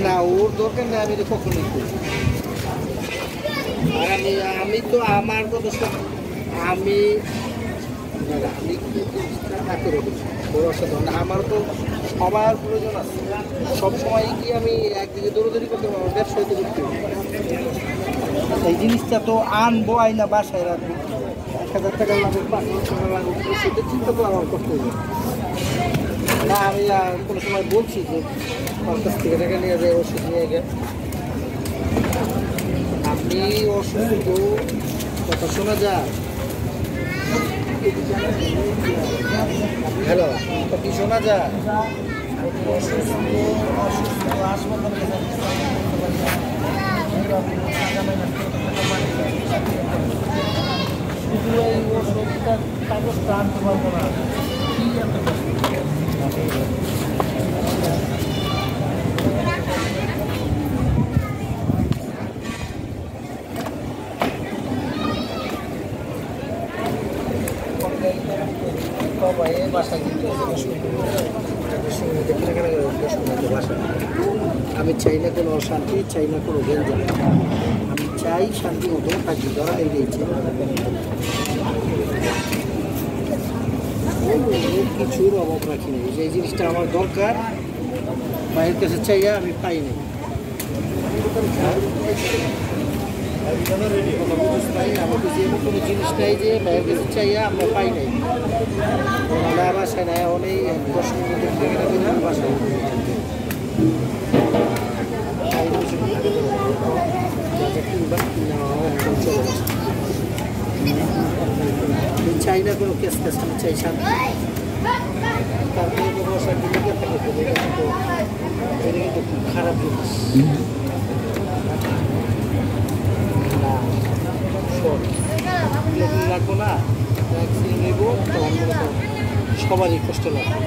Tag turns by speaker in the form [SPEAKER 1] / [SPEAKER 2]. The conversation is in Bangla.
[SPEAKER 1] না ওর দরকার না, আমি কখনোই করি। আর আমি তো আমার কথা আমি আমি ওর অসাধারণ। আমার তো সবার প্রয়োজন আছে, সব সময় কি আমি একদিকে দৌড়দৌড়ি করতে পারবো? ব্যবসা হইতে করতে হবে। এই জিনিসটা তো আনবো, আইনা বাসায় রাখবো, 1,000 টাকা লাগবে, 5,000 টাকা লাগবে, সেটা চিন্তা তো আমার করতে হবে না। আমি কোনো সময় বলছি যে আমার কাছ থেকে টাকা নিয়ে যায়, ওষুধ নিয়ে গে। আপনি অসুস্থ, কথা শোনা যায়? হ্যালো, কি শোনা যায়? অসুস্থ অসুস্থ হাসপাতালে শুধু এই ওষুধটা কাগজটা আনতে পারবো না। কি আনতে পারবো? বাসায় কিন্তু বাসা, আমি চাই না কোনো অশান্তি, চাই না কোনো গেঞ্জাম, আমি চাই শান্তি মতো থাকি। ধরা এগিয়েছে কিছুর অভাব রাখি নাই, যে জিনিসটা আমার দরকার ভাইয়ের কাছে চাইয়া আমি পাই নাই। আমাকে যে কোনো জিনিস নাই যে ভাইয়ের কাছে চাইয়া আমরা পাই নাই। বাসায় নাই, অনেক 10 মিনিটের কিনা বাসায় চাই না কোনো কেস কেস, আমি চাই শান্তি। তারপরে কোনো অশান্তি লেগে থাকে, এটা কিন্তু খুব খারাপ জিনিস। রাখবো না, ভ্যাকসিন নেবো, তখন সবারই কষ্ট লাগবে।